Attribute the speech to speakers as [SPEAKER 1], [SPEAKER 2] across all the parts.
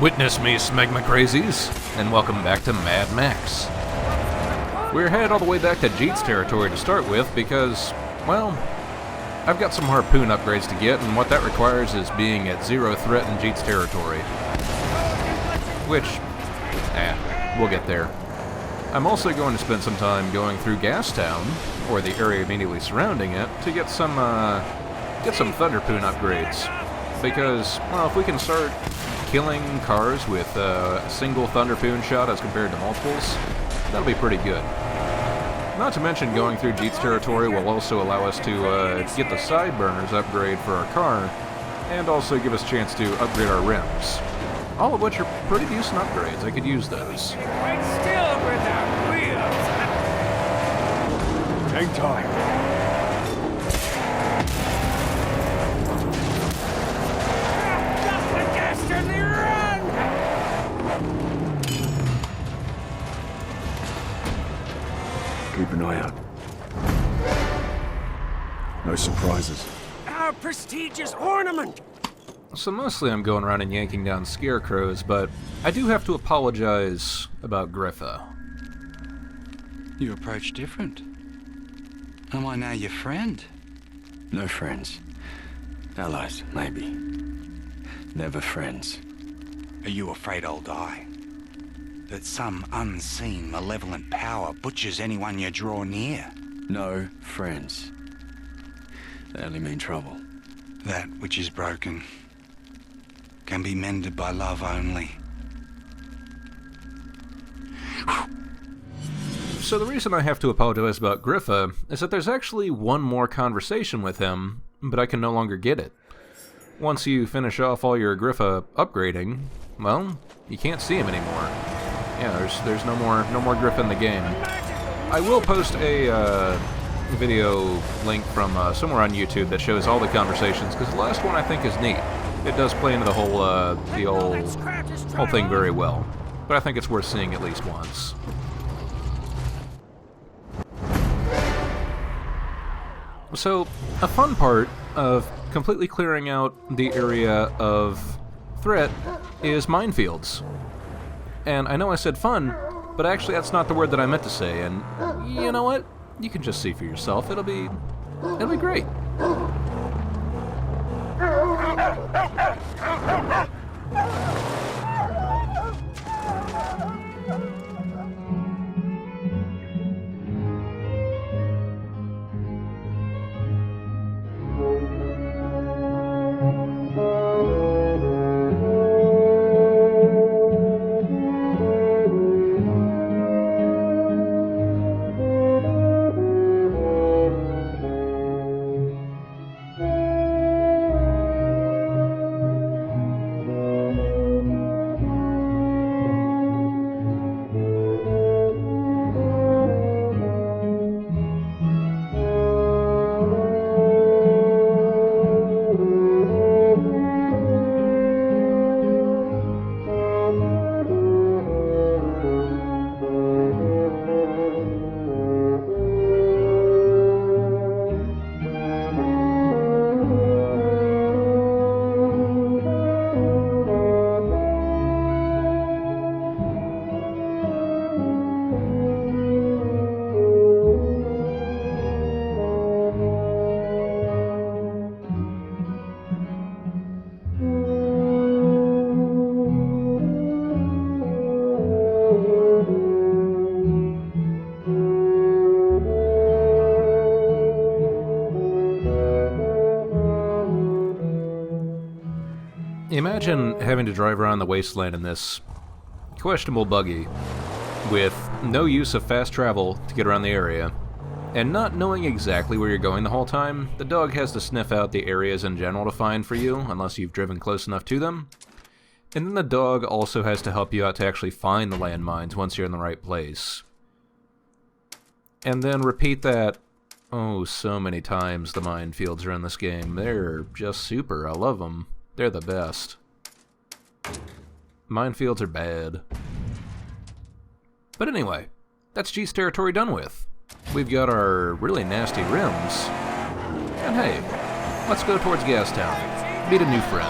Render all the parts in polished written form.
[SPEAKER 1] Witness me, smegma crazies, and welcome back to Mad Max. We're headed all the way back to Jeet's territory to start with because, well, I've got some harpoon upgrades to get, and what that requires is being at 0 threat in Jeet's territory. Which, we'll get there. I'm also going to spend some time going through Gastown, or the area immediately surrounding it, to get some Thunderpoon upgrades. Because, well, if we can start killing cars with a single Thunderpoon shot as compared to multiples, that'll be pretty good. Not to mention going through Jeet's territory will also allow us to get the Sideburners upgrade for our car, and also give us a chance to upgrade our rims. All of which are pretty decent upgrades. I could use those.
[SPEAKER 2] Wait still without wheels! Take time.
[SPEAKER 3] Keep an eye out. No surprises.
[SPEAKER 2] Our prestigious ornament!
[SPEAKER 1] So mostly I'm going around and yanking down scarecrows, but I do have to apologize about Griffa.
[SPEAKER 4] You approach different. Am I now your friend?
[SPEAKER 3] No friends. Allies, maybe. Never friends.
[SPEAKER 4] Are you afraid I'll die? That some unseen, malevolent power butchers anyone you draw near?
[SPEAKER 3] No friends. They only mean trouble.
[SPEAKER 4] That which is broken can be mended by love only.
[SPEAKER 1] So the reason I have to apologize about Griffa is that there's actually one more conversation with him, but I can no longer get it. Once you finish off all your Griffa upgrading, well, you can't see him anymore. Yeah, there's no more Griffa in the game. I will post a video link from somewhere on YouTube that shows all the conversations, because the last one I think is neat. It does play into the whole thing very well, but I think it's worth seeing at least once. So, a fun part of completely clearing out the area of threat is minefields. And I know I said fun, but actually that's not the word that I meant to say, and you know what? You can just see for yourself. It'll be great. Imagine having to drive around the wasteland in this questionable buggy with no use of fast travel to get around the area, and not knowing exactly where you're going the whole time. The dog has to sniff out the areas in general to find for you, unless you've driven close enough to them. And then the dog also has to help you out to actually find the landmines once you're in the right place. And then repeat that, oh, so many times. The minefields are in this game. They're just super. I love them. They're the best. Minefields are bad. But anyway, that's Jeet's territory done with. We've got our really nasty rims. And hey, let's go towards Gastown. Meet a new friend.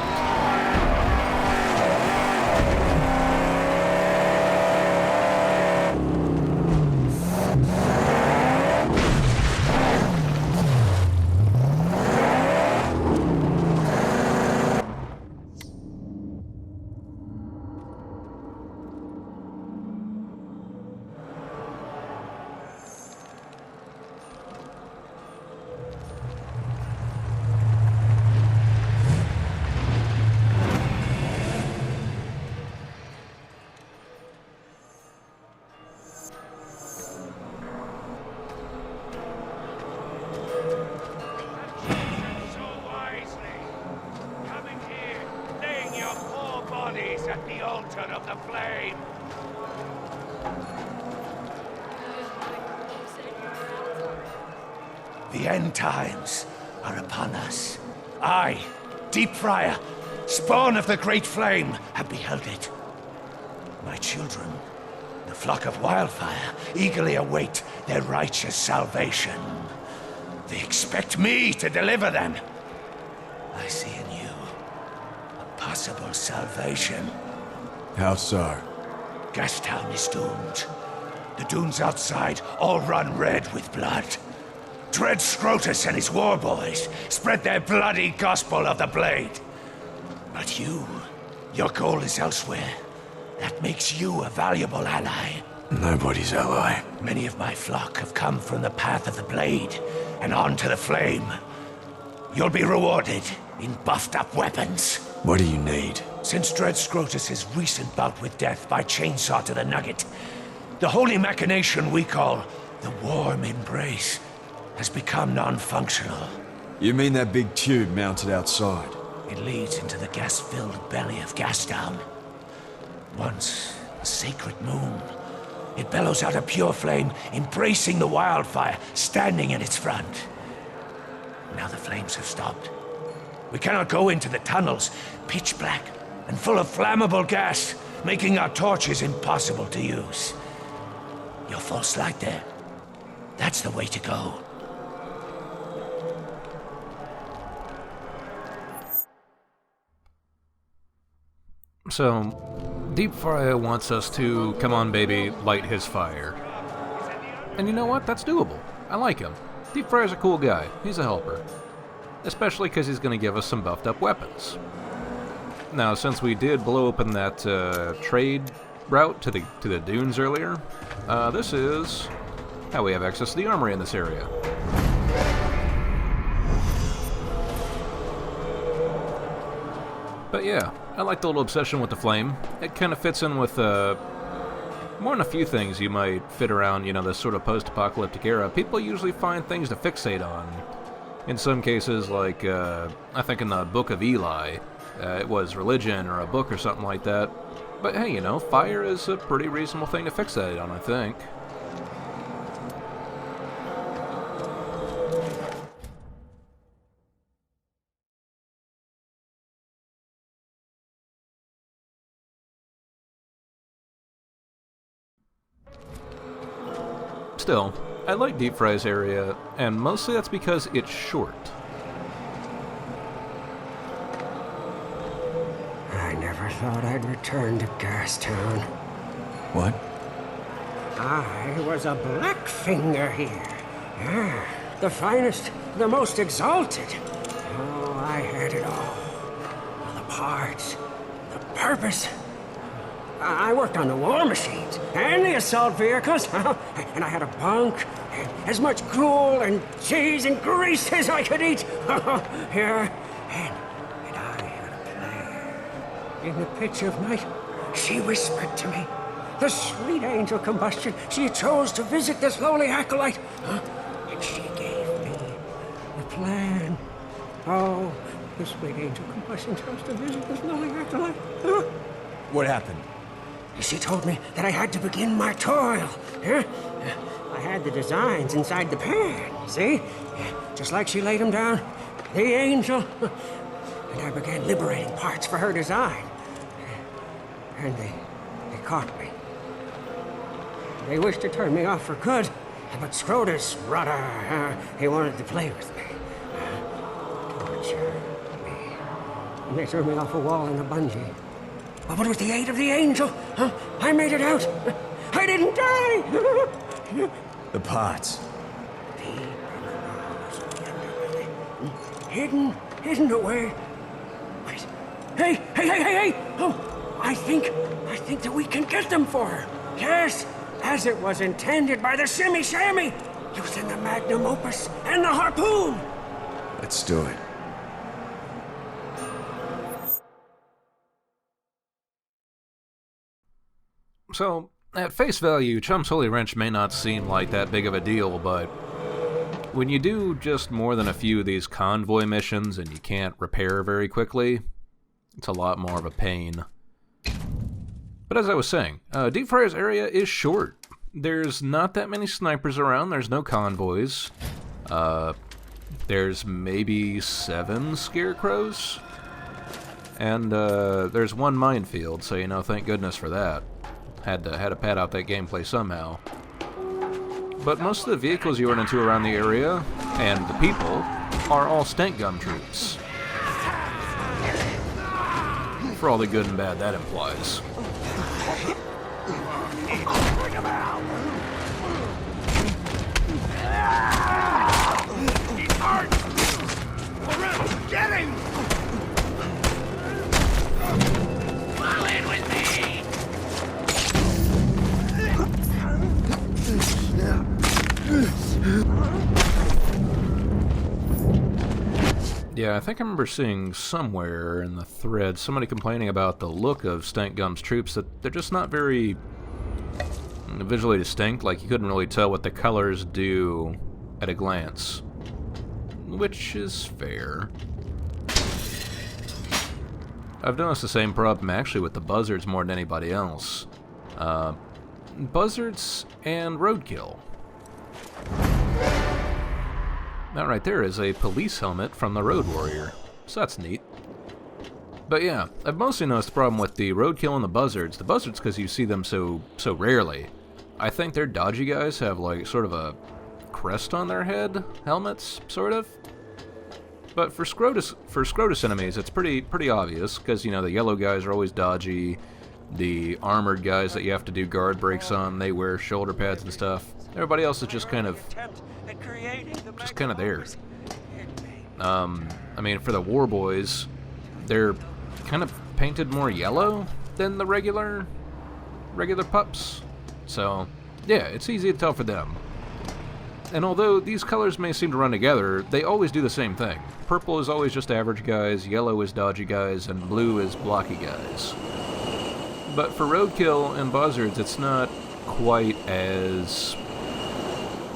[SPEAKER 2] at the altar of the flame.
[SPEAKER 5] The end times are upon us. I, Deep Friar, spawn of the Great Flame, have beheld it. My children, the flock of Wildfire, eagerly await their righteous salvation. They expect me to deliver them. I see in you a possible salvation.
[SPEAKER 3] How so?
[SPEAKER 5] Gastown is doomed. The dunes outside all run red with blood. Dread Scrotus and his war boys spread their bloody gospel of the blade. But you, your goal is elsewhere. That makes you a valuable ally.
[SPEAKER 3] Nobody's ally.
[SPEAKER 5] Many of my flock have come from the path of the blade and on to the flame. You'll be rewarded in buffed-up weapons.
[SPEAKER 3] What do you need?
[SPEAKER 5] Since Dread Scrotus' recent bout with death by chainsaw to the nugget, the holy machination we call the Warm Embrace has become non-functional.
[SPEAKER 3] You mean that big tube mounted outside?
[SPEAKER 5] It leads into the gas-filled belly of Gastown. Once a sacred moon, it bellows out a pure flame, embracing the wildfire, standing in its front. Now the flames have stopped. We cannot go into the tunnels, pitch black and full of flammable gas, making our torches impossible to use. Your false light there, that's the way to go.
[SPEAKER 1] So, Deep Friar wants us to, come on baby, light his fire. And you know what? That's doable. I like him. Deep Friar's a cool guy. He's a helper. Especially because he's going to give us some buffed up weapons. Now, since we did blow open that trade route to the dunes earlier, this is how we have access to the armory in this area. But yeah, I like the little obsession with the flame. It kind of fits in with more than a few things you might fit around, you know, this sort of post-apocalyptic era. People usually find things to fixate on. In some cases, like, I think in the Book of Eli, it was religion or a book or something like that. But hey, you know, fire is a pretty reasonable thing to fixate on, I think. Still, I like Deep Fry's area, and mostly that's because it's short.
[SPEAKER 6] I never thought I'd return to Gastown.
[SPEAKER 3] What?
[SPEAKER 6] I was a Blackfinger here. Yeah, the finest, the most exalted. Oh, I had it all. The parts, the purpose. I worked on the war machines and the assault vehicles, and I had a bunk, and as much gruel and cheese and grease as I could eat. Here, and I had a plan. In the pitch of night, she whispered to me, the sweet angel combustion, she chose to visit this lowly acolyte, and she gave me the plan. Oh, the sweet angel combustion chose to visit this lowly acolyte.
[SPEAKER 3] What happened?
[SPEAKER 6] She told me that I had to begin my toil. I had the designs inside the pan, see? Just like she laid them down, the angel. And I began liberating parts for her design. And they caught me. They wished to turn me off for good, but Scrotus, rudder, he wanted to play with me. Torture me. And they threw me off a wall in a bungee. But with the aid of the angel, I made it out. I didn't die.
[SPEAKER 3] The parts.
[SPEAKER 6] Deep in the bowels of the underbelly. Hidden away. Wait. Hey. Oh, I think that we can get them for her. Yes, as it was intended by the Shimmy Shammy, using the magnum opus and the harpoon.
[SPEAKER 3] Let's do it.
[SPEAKER 1] So, at face value, Chum's Holy Wrench may not seem like that big of a deal, but when you do just more than a few of these convoy missions and you can't repair very quickly, it's a lot more of a pain. But as I was saying, Deep Fryer's area is short. There's not that many snipers around, there's no convoys. There's maybe 7 scarecrows. And there's 1 minefield, so you know, thank goodness for that. Had to pad out that gameplay somehow. But most of the vehicles you run into around the area, and the people, are all stank gum troops. For all the good and bad that implies.
[SPEAKER 2] Bring him out! He's hurt! Around! Get him! Fall in with me!
[SPEAKER 1] Yeah, I think I remember seeing somewhere in the thread somebody complaining about the look of Stank Gum's troops, that they're just not very visually distinct. Like, you couldn't really tell what the colors do at a glance. Which is fair. I've noticed the same problem actually with the buzzards more than anybody else. Buzzards and roadkill. That right there is a police helmet from the Road Warrior, so that's neat. But yeah, I've mostly noticed the problem with the roadkill and the buzzards. The buzzards because you see them so rarely. I think their dodgy guys have like sort of a crest on their head, helmets, sort of. But for Scrotus enemies, it's pretty obvious because you know the yellow guys are always dodgy. The armored guys that you have to do guard breaks on, they wear shoulder pads and stuff. Everybody else is just kind of there. I mean, for the war boys, they're kind of painted more yellow than the regular pups. So, yeah, it's easy to tell for them. And although these colors may seem to run together, they always do the same thing. Purple is always just average guys, yellow is dodgy guys, and blue is blocky guys. But for roadkill and buzzards, it's not quite as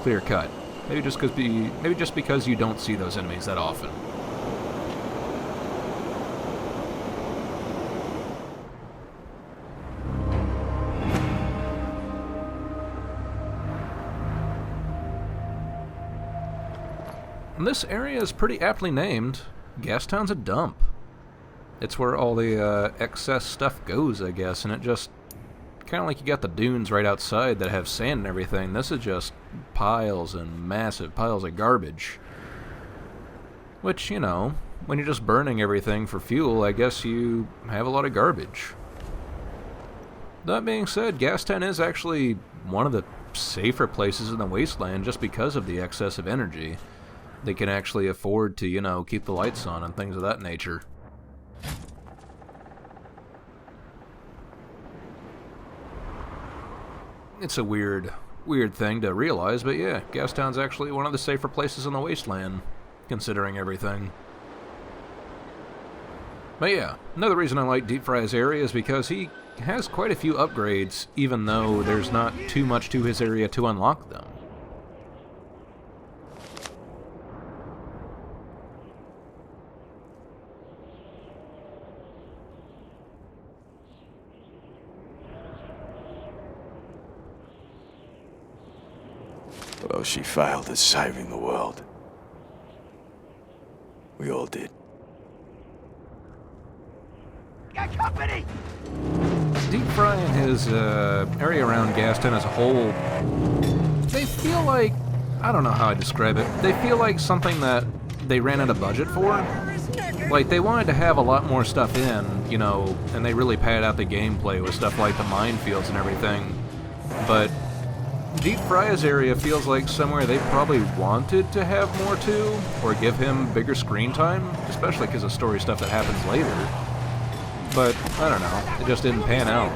[SPEAKER 1] clear cut. Maybe just because you don't see those enemies that often. And this area is pretty aptly named. Gastown's a dump. It's where all the excess stuff goes, I guess, and it just kind of like you got the dunes right outside that have sand and everything. This is just piles and massive piles of garbage. Which, you know, when you're just burning everything for fuel, I guess you have a lot of garbage. That being said, Gastown is actually one of the safer places in the wasteland just because of the excess of energy. They can actually afford to, you know, keep the lights on and things of that nature. It's a weird thing to realize, but yeah, Gastown's actually one of the safer places in the wasteland, considering everything. But yeah, another reason I like Deep Fry's area is because he has quite a few upgrades, even though there's not too much to his area to unlock them.
[SPEAKER 3] Oh, she failed at saving the world. We all did.
[SPEAKER 2] Got company!
[SPEAKER 1] Deep Fry and his area around Gaston as a whole, they feel like, I don't know how I describe it, they feel like something that they ran out of budget for. Like, they wanted to have a lot more stuff in, you know, and they really padded out the gameplay with stuff like the minefields and everything. But Deep Fry's area feels like somewhere they probably wanted to have more to, or give him bigger screen time, especially because of story stuff that happens later. But, I don't know, it just didn't pan out.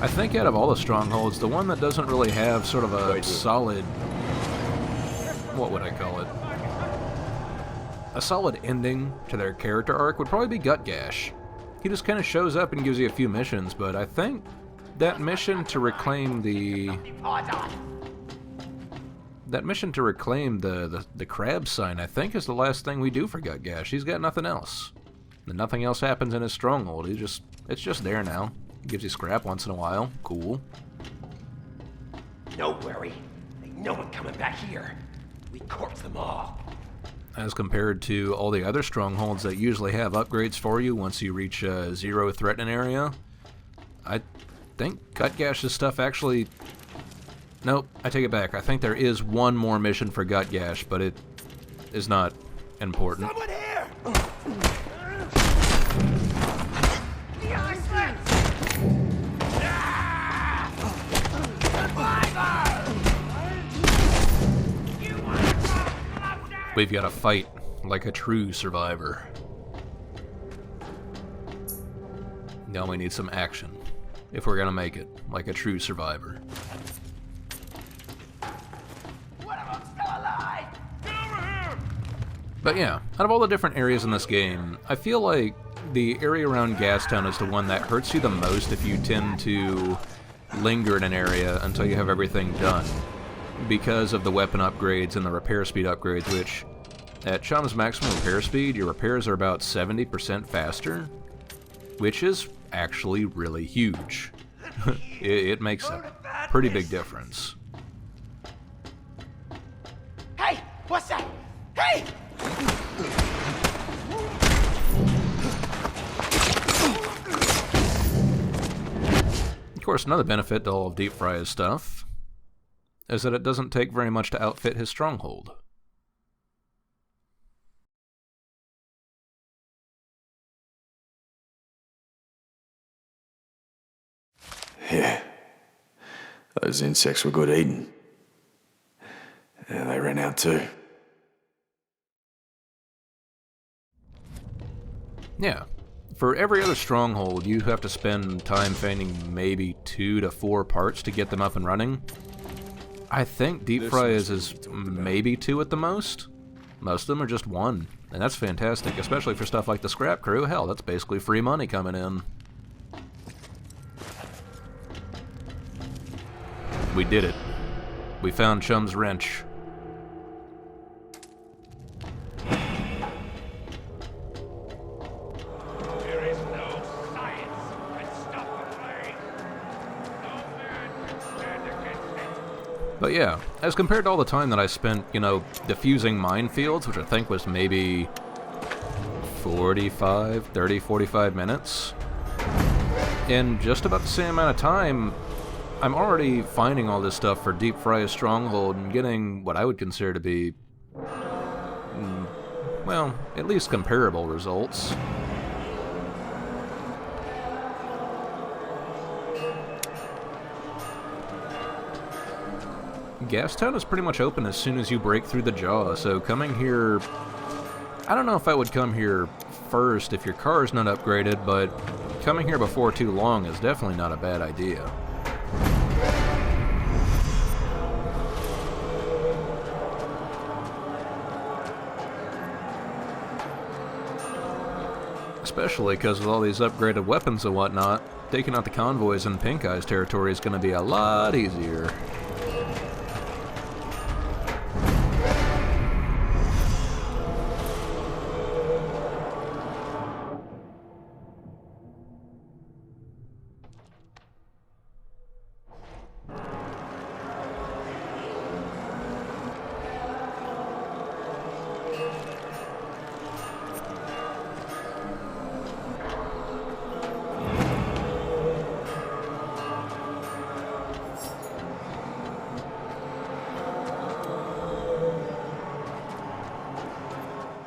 [SPEAKER 1] I think out of all the strongholds, the one that doesn't really have sort of a solid, what would I call it? A solid ending to their character arc would probably be Gutgash. He just kind of shows up and gives you a few missions, but I think that mission to reclaim the crab sign, I think, is the last thing we do for Gutgash. He's got nothing else. And nothing else happens in his stronghold. He just It's just there now. Gives you scrap once in a while. Cool.
[SPEAKER 5] No worry. Ain't no one coming back here. We corpse them all.
[SPEAKER 1] As compared to all the other strongholds that usually have upgrades for you once you reach a zero threatening area, I think Gutgash's stuff actually... Nope, I take it back. I think there is one more mission for Gutgash, but it is not important.
[SPEAKER 2] Someone here!
[SPEAKER 1] We've got to fight like a true survivor. Now we need some action if we're gonna make it like a true survivor. But yeah, out of all the different areas in this game, I feel like the area around Gastown is the one that hurts you the most if you tend to linger in an area until you have everything done, because of the weapon upgrades and the repair speed upgrades, which, at Chum's maximum repair speed, your repairs are about 70% faster, which is actually really huge. It makes a pretty big difference.
[SPEAKER 2] Hey! What's that? Hey!
[SPEAKER 1] Of course, another benefit to all of Deep Fry's stuff is that it doesn't take very much to outfit his stronghold.
[SPEAKER 7] Yeah. Those insects were good eating. Yeah, they ran out too.
[SPEAKER 1] Yeah. For every other stronghold, you have to spend time finding maybe 2 to 4 parts to get them up and running. I think Deep Fry is maybe 2 at the most. Most of them are just 1, and that's fantastic, especially for stuff like the Scrap Crew. Hell, that's basically free money coming in. We did it. We found Chum's wrench.
[SPEAKER 2] There is no science that stop the flame. No man can stand against it.
[SPEAKER 1] But yeah, as compared to all the time that I spent, you know, diffusing minefields, which I think was maybe 45 minutes, in just about the same amount of time, I'm already finding all this stuff for Deep Fry's stronghold and getting what I would consider to be, well, at least comparable results. Gastown is pretty much open as soon as you break through the jaw, so coming here... I don't know if I would come here first if your car is not upgraded, but coming here before too long is definitely not a bad idea. Especially because with all these upgraded weapons and whatnot, taking out the convoys in Pink Eye's territory is going to be a lot easier.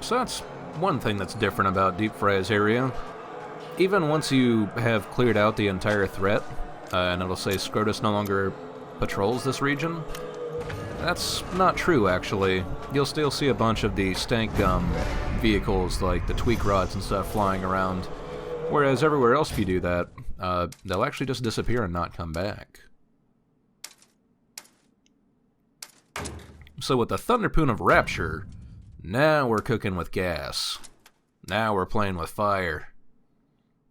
[SPEAKER 1] So that's one thing that's different about Deep Fry's area. Even once you have cleared out the entire threat, and it'll say Scrotus no longer patrols this region, that's not true, actually. You'll still see a bunch of the stank gum vehicles, like the tweak rods and stuff, flying around. Whereas everywhere else if you do that, they'll actually just disappear and not come back. So with the Thunderpoon of Rapture, now we're cooking with gas. Now we're playing with fire.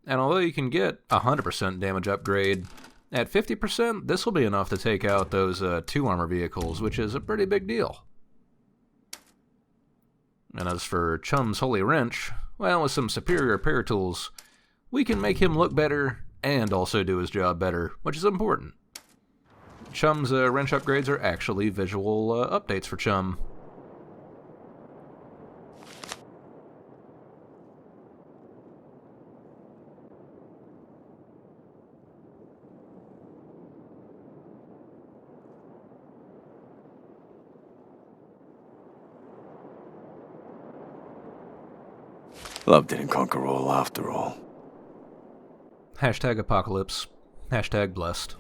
[SPEAKER 1] And although you can get a 100% damage upgrade, at 50%, this will be enough to take out those 2 armor vehicles, which is a pretty big deal. And as for Chum's Holy Wrench, well, with some superior repair tools, we can make him look better and also do his job better, which is important. Chum's wrench upgrades are actually visual updates for Chum.
[SPEAKER 7] Love didn't conquer all after all.
[SPEAKER 1] Hashtag apocalypse. Hashtag blessed.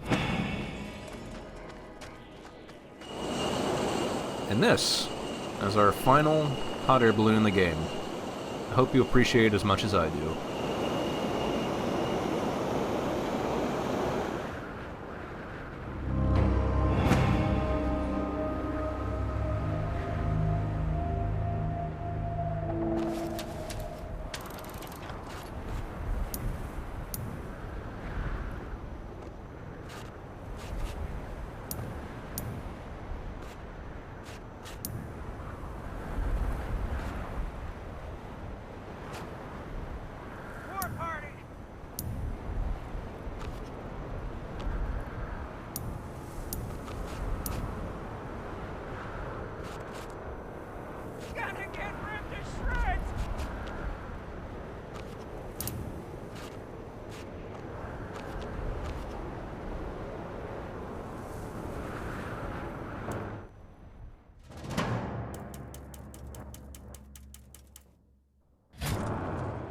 [SPEAKER 1] And this is our final hot air balloon in the game. I hope you appreciate it as much as I do.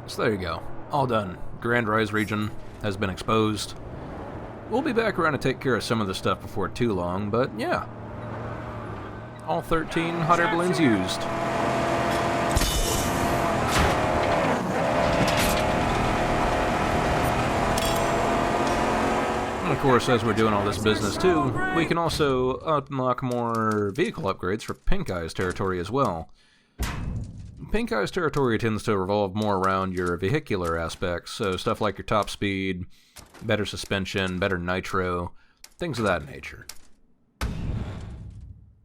[SPEAKER 1] So there you go. All done. Grand Rise region has been exposed. We'll be back around to take care of some of this stuff before too long, but yeah. All 13 hot air balloons used. And of course, as we're doing all this business too, we can also unlock more vehicle upgrades for Pink Eye's territory as well. Pink Eye's territory tends to revolve more around your vehicular aspects, so stuff like your top speed, better suspension, better nitro, things of that nature.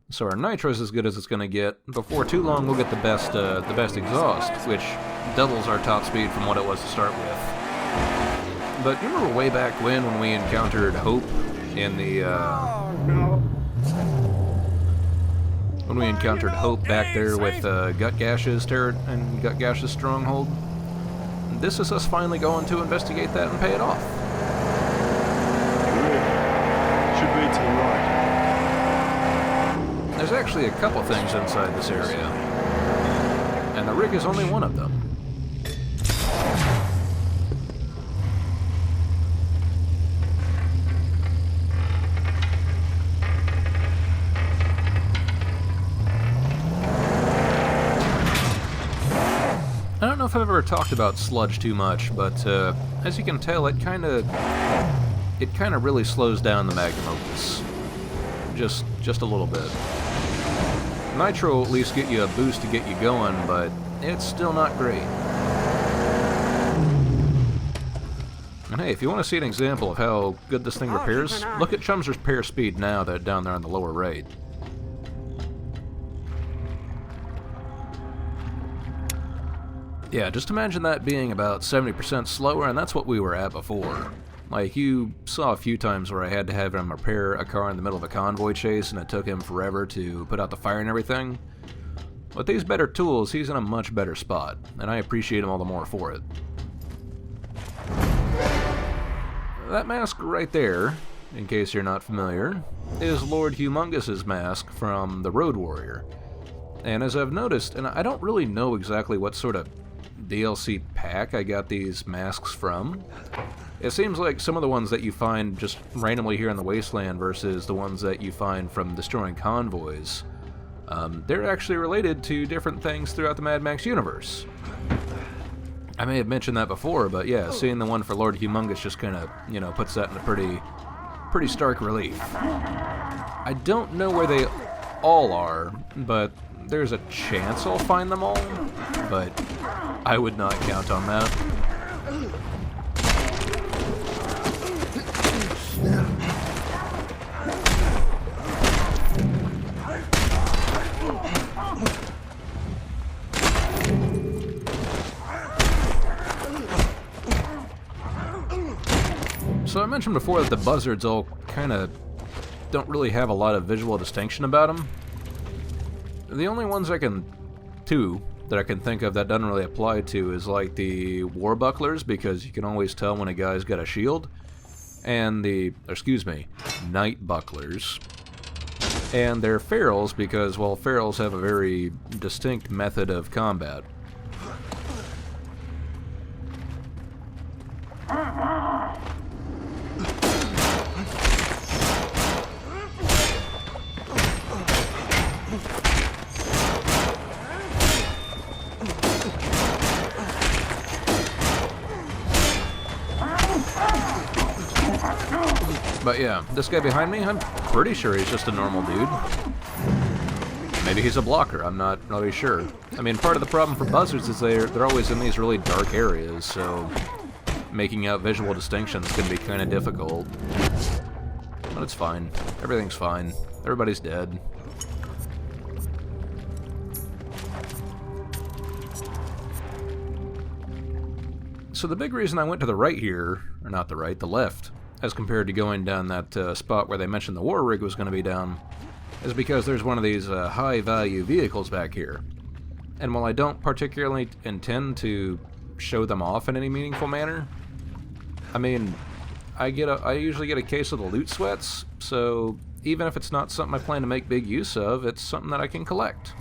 [SPEAKER 1] So our nitro is as good as it's going to get. Before too long, we'll get the best exhaust, which doubles our top speed from what it was to start with. But you remember way back when we encountered Hope in the when we encountered Hope back there with Gut Gash's and Gut Gash's stronghold? This is us finally going to investigate that and pay it off.
[SPEAKER 8] Should be to the right.
[SPEAKER 1] There's actually a couple things inside this area, and the rig is only one of them. I don't know if I've ever talked about sludge too much, but as you can tell, it kind of really slows down the magnum opus. Just a little bit. Nitro will at least get you a boost to get you going, but it's still not great. And hey, if you want to see an example of how good this thing repairs, look at Chum's repair speed now that down there on the lower right. Yeah, just imagine that being about 70% slower, and that's what we were at before. Like, you saw a few times where I had to have him repair a car in the middle of a convoy chase, and it took him forever to put out the fire and everything. With these better tools, he's in a much better spot, and I appreciate him all the more for it. That mask right there, in case you're not familiar, is Lord Humongous's mask from the Road Warrior. And as I've noticed, and I don't really know exactly what sort of DLC pack I got these masks from. It seems like some of the ones that you find just randomly here in the Wasteland versus the ones that you find from destroying convoys, they're actually related to different things throughout the Mad Max universe. I may have mentioned that before, but yeah, seeing the one for Lord Humongous just kind of, puts that in a pretty stark relief. I don't know where they all are, but there's a chance I'll find them all, but I would not count on that. So I mentioned before that the buzzards all kind of don't really have a lot of visual distinction about them. The only ones two that I can think of that doesn't really apply to is like the war bucklers, because you can always tell when a guy's got a shield, and night bucklers. And they're ferals because, well, ferals have a very distinct method of combat. But yeah, this guy behind me, I'm pretty sure he's just a normal dude. Maybe he's a blocker, I'm not really sure. I mean, part of the problem for buzzards is they're always in these really dark areas, so making out visual distinctions can be kind of difficult. But it's fine. Everything's fine. Everybody's dead. So the big reason I went to the right here, or not the right, the left, as compared to going down that spot where they mentioned the war rig was going to be down, is because there's one of these high-value vehicles back here. And while I don't particularly intend to show them off in any meaningful manner, I mean, I usually get a case of the loot sweats, so even if it's not something I plan to make big use of, it's something that I can collect.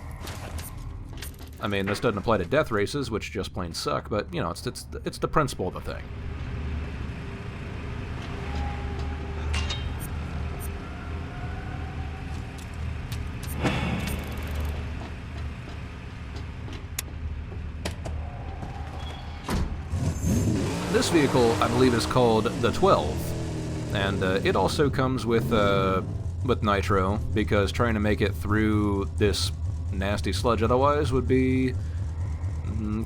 [SPEAKER 1] I mean, this doesn't apply to death races, which just plain suck, but, you know, it's the principle of the thing. This vehicle, I believe, is called the 12, and it also comes with nitro, because trying to make it through this nasty sludge otherwise would be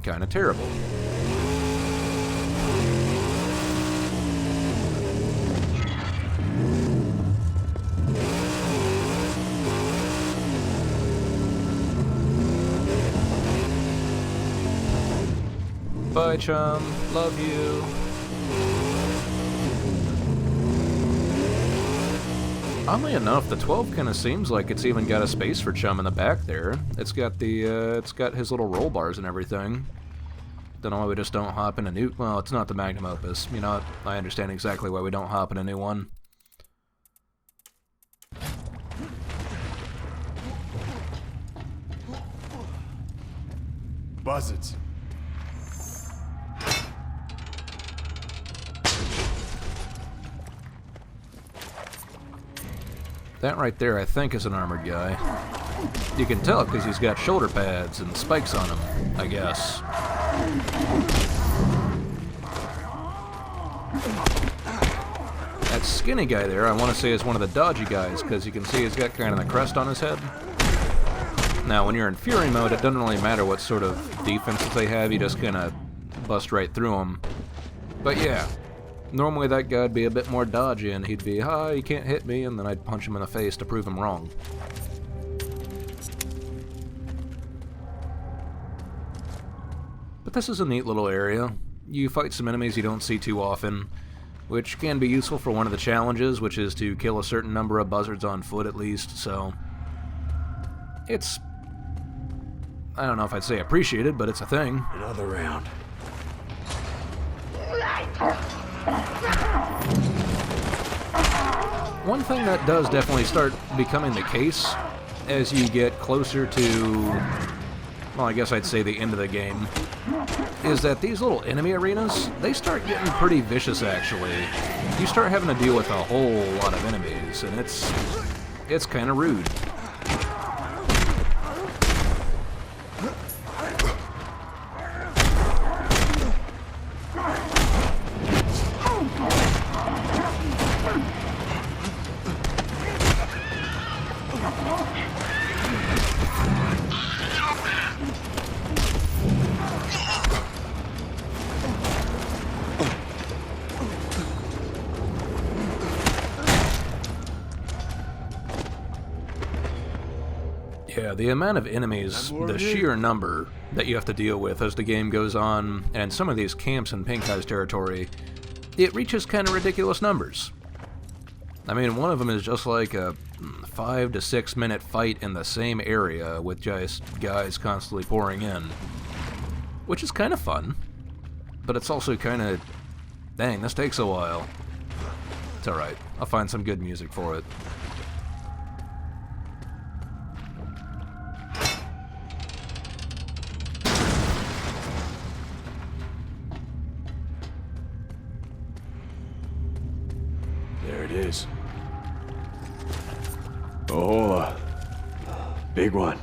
[SPEAKER 1] kind of terrible. Bye, chum. Love you. Oddly enough, the 12 kind of seems like it's even got a space for Chum in the back there. It's got his little roll bars and everything. Don't know why we just don't hop in a new... Well, it's not the Magnum Opus. You know, I understand exactly why we don't hop in a new one.
[SPEAKER 8] Buzzards.
[SPEAKER 1] That right there, I think, is an armored guy. You can tell because he's got shoulder pads and spikes on him, I guess. That skinny guy there, I want to say, is one of the dodgy guys, because you can see he's got kind of the crest on his head. Now, when you're in Fury mode, it doesn't really matter what sort of defenses they have, you just kind of bust right through them. But yeah. Normally that guy'd be a bit more dodgy and he'd be, "Hi, you can't hit me," and then I'd punch him in the face to prove him wrong. But this is a neat little area. You fight some enemies you don't see too often, which can be useful for one of the challenges, which is to kill a certain number of buzzards on foot at least, so... It's... I don't know if I'd say appreciated, but it's a thing.
[SPEAKER 3] Another round.
[SPEAKER 1] One thing that does definitely start becoming the case as you get closer to, well, I guess I'd say the end of the game, is that these little enemy arenas, they start getting pretty vicious, actually. You start having to deal with a whole lot of enemies, and it's kind of rude. Yeah, the amount of enemies, the sheer number that you have to deal with as the game goes on, and some of these camps in Pink Eye's territory, it reaches kind of ridiculous numbers. I mean, one of them is just like a 5 to 6 minute fight in the same area with just guys constantly pouring in, which is kind of fun, but it's also kind of, dang, this takes a while. It's alright, I'll find some good music for it.
[SPEAKER 7] There it is. Oh, big one.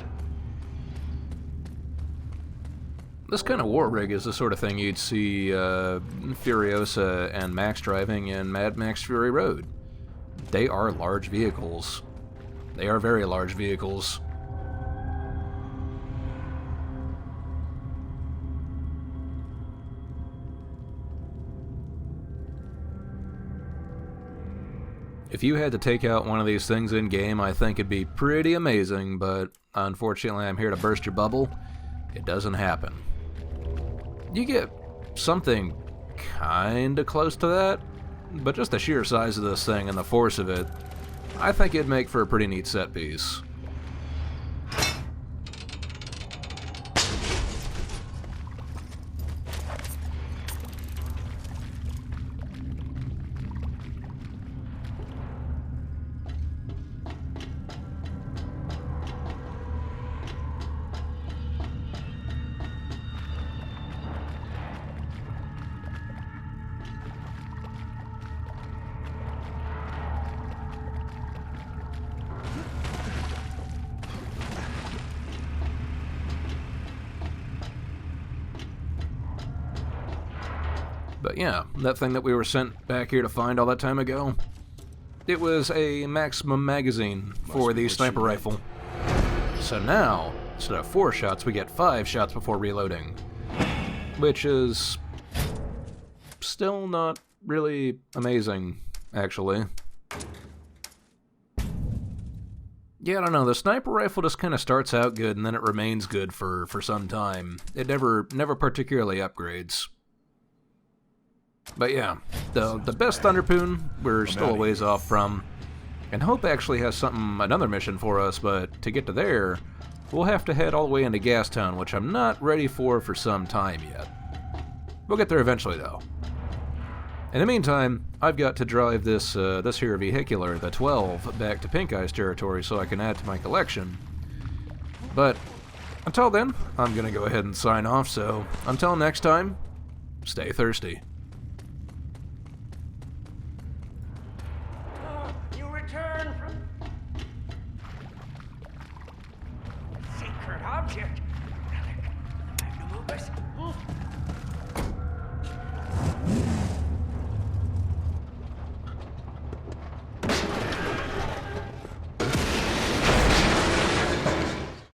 [SPEAKER 1] This kind of war rig is the sort of thing you'd see Furiosa and Max driving in Mad Max Fury Road. They are large vehicles. They are very large vehicles. If you had to take out one of these things in-game, I think it'd be pretty amazing, but unfortunately I'm here to burst your bubble. It doesn't happen. You get something kinda close to that, but just the sheer size of this thing and the force of it, I think it'd make for a pretty neat set piece. But yeah, that thing that we were sent back here to find all that time ago, it was a maximum magazine for the sniper rifle. So now, instead of 4 shots, we get 5 shots before reloading. Which is still not really amazing, actually. Yeah, I don't know, the sniper rifle just kind of starts out good and then it remains good for some time. It never particularly upgrades. But yeah, the best Thunderpoon we're still a ways off from. And Hope actually has another mission for us, but to get to there, we'll have to head all the way into Gastown, which I'm not ready for some time yet. We'll get there eventually, though. In the meantime, I've got to drive this here vehicular, the 12, back to Pink Eye's territory so I can add to my collection. But until then, I'm gonna go ahead and sign off, so until next time, stay thirsty.